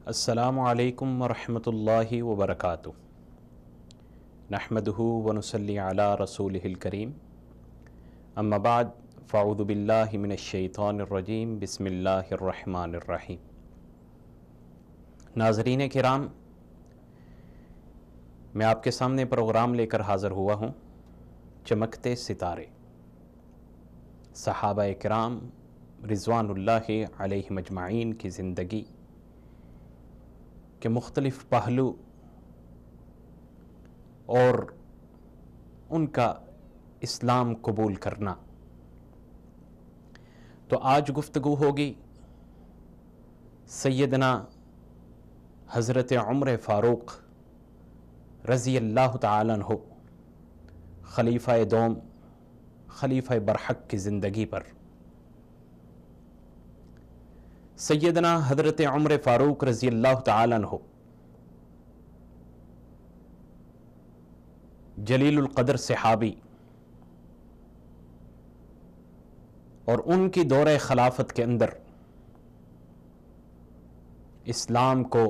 السلام علیکم ورحمۃ اللہ وبرکاتہ۔ نحمدہ ونصلی علی رسولہ الکریم، اما بعد فاعوذ باللہ من الشیطان الرجیم، بسم اللہ الرحمن الرحیم۔ ناظرین کرام، میں آپ کے سامنے پروگرام لے کر حاضر ہوا ہوں، چمکتے ستارے، صحابہ کرام رضوان اللہ علیہم اجمعین کی زندگی کے مختلف پہلو اور ان کا اسلام قبول کرنا۔ تو آج گفتگو ہوگی سیدنا حضرت عمر فاروق رضی اللہ تعالیٰ عنہ، خلیفہ دوم، خلیفہ برحق کی زندگی پر۔ سیدنا حضرت عمر فاروق رضی اللہ تعالیٰ عنہ جلیل القدر صحابی، اور ان کی دورہ خلافت کے اندر اسلام کو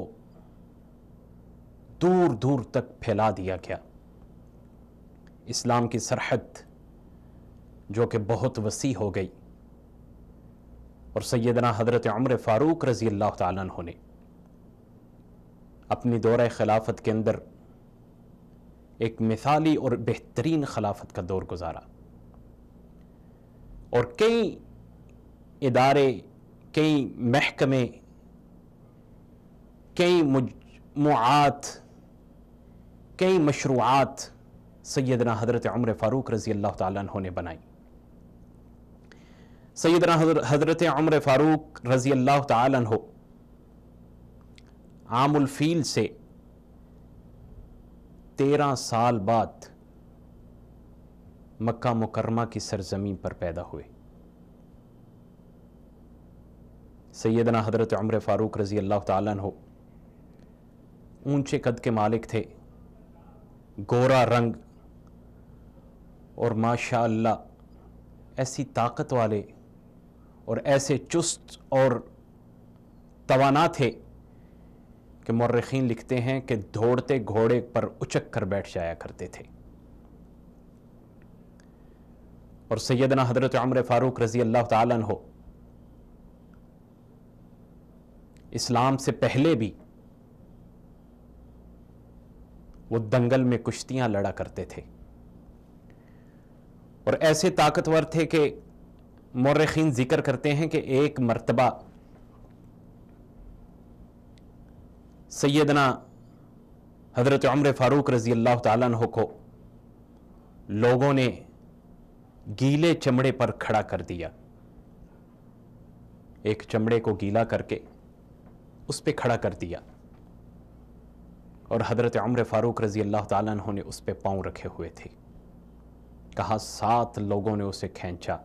دور دور تک پھیلا دیا گیا۔ اسلام کی سرحد جو کہ بہت وسیع ہو گئی، اور سیدنا حضرت عمر فاروق رضی اللہ تعالیٰ عنہ نے اپنی دورہ خلافت کے اندر ایک مثالی اور بہترین خلافت کا دور گزارا، اور کئی ادارے، کئی محکمے، کئی مجموعات، کئی مشروعات سیدنا حضرت عمر فاروق رضی اللہ تعالیٰ عنہ نے بنائی۔ سیدنا حضرت عمر فاروق رضی اللہ تعالیٰ عنہ عام الفیل سے 13 سال بعد مکہ مکرمہ کی سرزمین پر پیدا ہوئے۔ سیدنا حضرت عمر فاروق رضی اللہ تعالیٰ عنہ اونچے قد کے مالک تھے، گورا رنگ، اور ماشاء اللہ ایسی طاقت والے اور ایسے چست اور توانا تھے کہ مورخین لکھتے ہیں کہ دوڑتے گھوڑے پر اچک کر بیٹھ جایا کرتے تھے۔ اور سیدنا حضرت عمر فاروق رضی اللہ تعالیٰ عنہ اسلام سے پہلے بھی وہ دنگل میں کشتیاں لڑا کرتے تھے، اور ایسے طاقتور تھے کہ مورخین ذکر کرتے ہیں کہ ایک مرتبہ سیدنا حضرت عمر فاروق رضی اللہ تعالیٰ عنہ کو لوگوں نے گیلے چمڑے پر کھڑا کر دیا، ایک چمڑے کو گیلا کر کے اس پہ کھڑا کر دیا، اور حضرت عمر فاروق رضی اللہ تعالیٰ عنہ نے اس پہ پاؤں رکھے ہوئے تھے۔ کہا 7 لوگوں نے اسے کھینچا،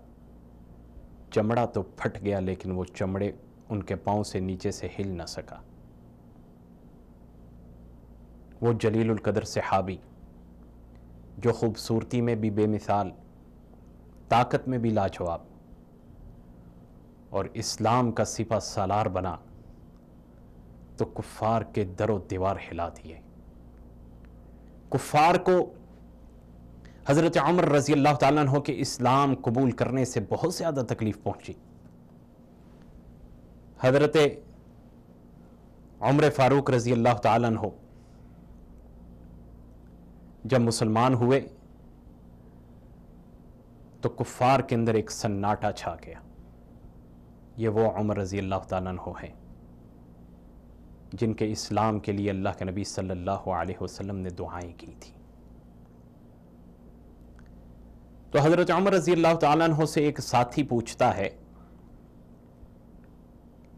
چمڑا تو پھٹ گیا لیکن وہ چمڑے ان کے پاؤں سے نیچے سے ہل نہ سکا۔ وہ جلیل القدر صحابی جو خوبصورتی میں بھی بے مثال، طاقت میں بھی لاجواب، اور اسلام کا سپہ سالار بنا تو کفار کے در و دیوار ہلا دیے۔ کفار کو حضرت عمر رضی اللہ تعالیٰ عنہ کے اسلام قبول کرنے سے بہت زیادہ تکلیف پہنچی۔ حضرت عمر فاروق رضی اللہ تعالیٰ عنہ جب مسلمان ہوئے تو کفار کے اندر ایک سناٹا چھا گیا۔ یہ وہ عمر رضی اللہ تعالیٰ عنہ ہیں جن کے اسلام کے لیے اللہ کے نبی صلی اللہ علیہ وسلم نے دعائیں کی تھی۔ تو حضرت عمر رضی اللہ تعالیٰ عنہ سے ایک ساتھی پوچھتا ہے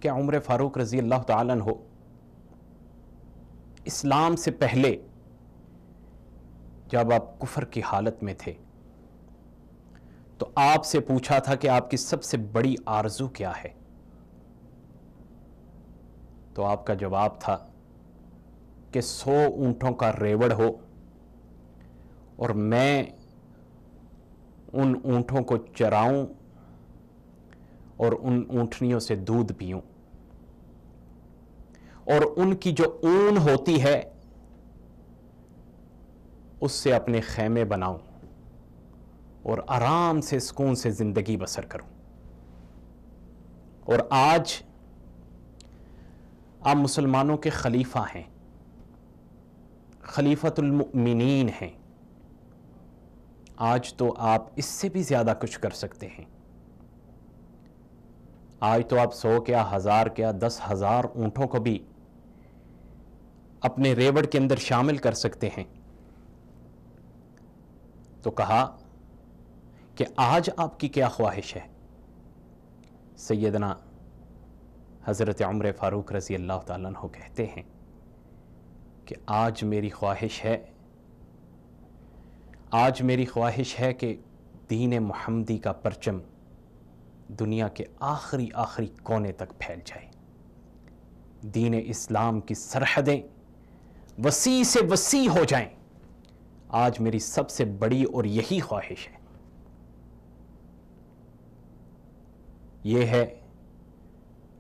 کہ عمر فاروق رضی اللہ تعالیٰ عنہ اسلام سے پہلے جب آپ کفر کی حالت میں تھے تو آپ سے پوچھا تھا کہ آپ کی سب سے بڑی آرزو کیا ہے؟ تو آپ کا جواب تھا کہ 100 اونٹوں کا ریوڑ ہو اور میں ان اونٹوں کو چراؤں اور ان اونٹنیوں سے دودھ پیوں اور ان کی جو اون ہوتی ہے اس سے اپنے خیمے بناؤں اور آرام سے سکون سے زندگی بسر کروں. اور آج آپ مسلمانوں کے خلیفہ ہیں، خلیفۃ المؤمنین ہیں. آج تو آپ اس سے بھی زیادہ کچھ کر سکتے ہیں. آج تو آپ 100 کیا 1000 کیا 10,000 اونٹوں کو بھی اپنے ریوڑ کے اندر شامل کر سکتے ہیں. تو کہا کہ آج آپ کی کیا خواہش ہے؟ سیدنا حضرت عمر فاروق رضی اللہ تعالیٰ عنہ کہتے ہیں کہ آج میری خواہش ہے کہ دین محمدی کا پرچم دنیا کے آخری کونے تک پھیل جائے. دین اسلام کی سرحدیں وسیع سے وسیع ہو جائیں. آج میری سب سے بڑی اور یہی خواہش ہے. یہ ہے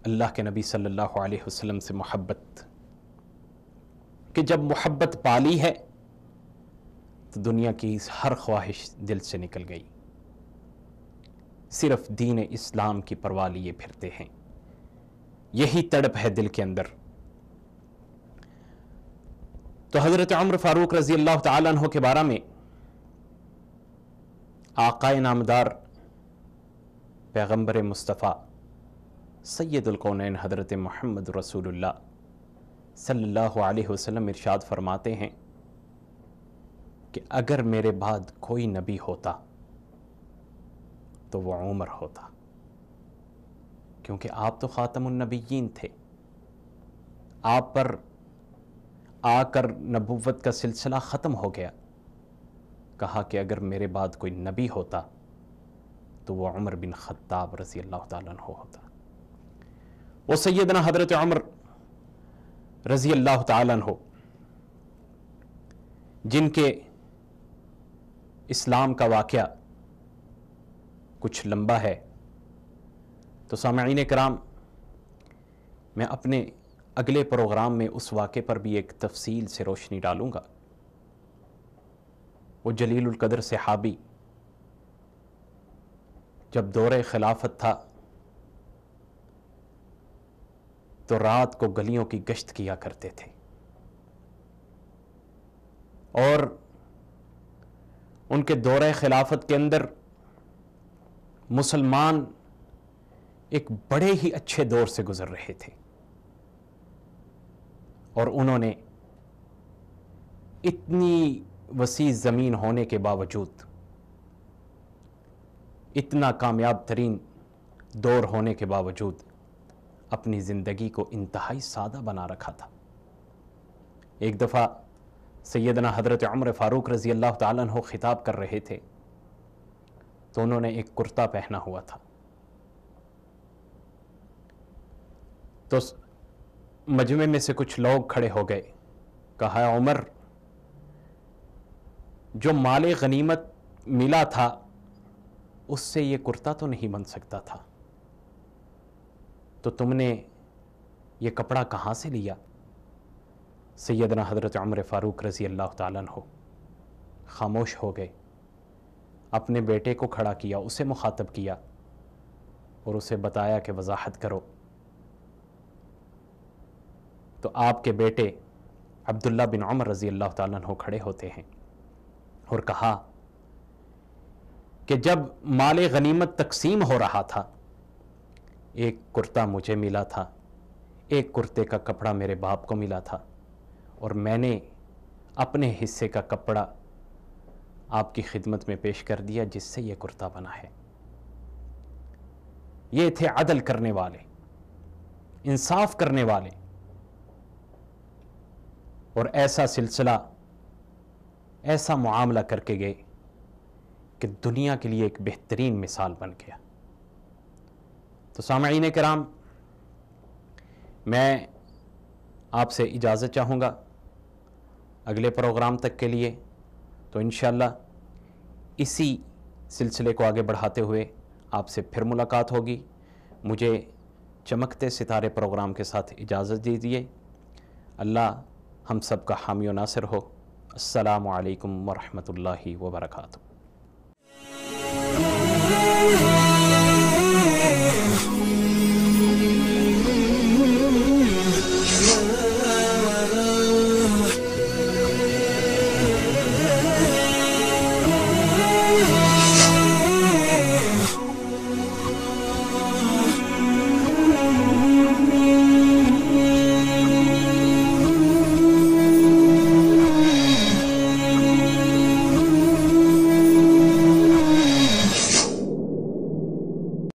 اللہ کے نبی صلی اللہ علیہ وسلم سے محبت کہ جب محبت پالی ہے تو دنیا کی ہر خواہش دل سے نکل گئی. صرف دین اسلام کی پرواہ لیے پھرتے ہیں. یہی تڑپ ہے دل کے اندر. تو حضرت عمر فاروق رضی اللہ تعالیٰ عنہ کے بارے میں آقا نامدار پیغمبر مصطفیٰ سید الکونین حضرت محمد رسول اللہ صلی اللہ علیہ وسلم ارشاد فرماتے ہیں کہ اگر میرے بعد کوئی نبی ہوتا تو وہ عمر ہوتا، کیونکہ آپ تو خاتم النبیین تھے. آپ پر آ کر نبوت کا سلسلہ ختم ہو گیا. کہا کہ اگر میرے بعد کوئی نبی ہوتا تو وہ عمر بن خطاب رضی اللہ تعالیٰ عنہ ہوتا. وہ سیدنا حضرت عمر رضی اللہ تعالیٰ عنہ جن کے اسلام کا واقعہ کچھ لمبا ہے، تو سامعین کرام میں اپنے اگلے پروگرام میں اس واقعے پر بھی ایک تفصیل سے روشنی ڈالوں گا. وہ جلیل القدر صحابی جب دور خلافت تھا تو رات کو گلیوں کی گشت کیا کرتے تھے اور ان کے دور خلافت کے اندر مسلمان ایک بڑے ہی اچھے دور سے گزر رہے تھے. اور انہوں نے اتنی وسیع زمین ہونے کے باوجود، اتنا کامیاب ترین دور ہونے کے باوجود اپنی زندگی کو انتہائی سادہ بنا رکھا تھا. ایک دفعہ سیدنا حضرت عمر فاروق رضی اللہ تعالیٰ عنہ خطاب کر رہے تھے تو انہوں نے ایک کرتا پہنا ہوا تھا. تو مجمع میں سے کچھ لوگ کھڑے ہو گئے. کہا عمر، جو مال غنیمت ملا تھا اس سے یہ کرتا تو نہیں بن سکتا تھا، تو تم نے یہ کپڑا کہاں سے لیا؟ سیدنا حضرت عمر فاروق رضی اللہ تعالیٰ عنہ خاموش ہو گئے. اپنے بیٹے کو کھڑا کیا، اسے مخاطب کیا اور اسے بتایا کہ وضاحت کرو. تو آپ کے بیٹے عبداللہ بن عمر رضی اللہ تعالیٰ عنہ کھڑے ہوتے ہیں اور کہا کہ جب مال غنیمت تقسیم ہو رہا تھا، ایک کرتا مجھے ملا تھا، ایک کرتے کا کپڑا میرے باپ کو ملا تھا، اور میں نے اپنے حصے کا کپڑا آپ کی خدمت میں پیش کر دیا جس سے یہ کرتا بنا ہے. یہ تھے عدل کرنے والے، انصاف کرنے والے، اور ایسا سلسلہ، ایسا معاملہ کر کے گئے کہ دنیا کے لیے ایک بہترین مثال بن گیا. تو سامعین کرام، میں آپ سے اجازت چاہوں گا اگلے پروگرام تک کے لیے. تو انشاءاللہ اسی سلسلے کو آگے بڑھاتے ہوئے آپ سے پھر ملاقات ہوگی. مجھے چمکتے ستارے پروگرام کے ساتھ اجازت دیجیے. اللہ ہم سب کا حامی و ناصر ہو. السلام علیکم ورحمۃ اللہ وبرکاتہ.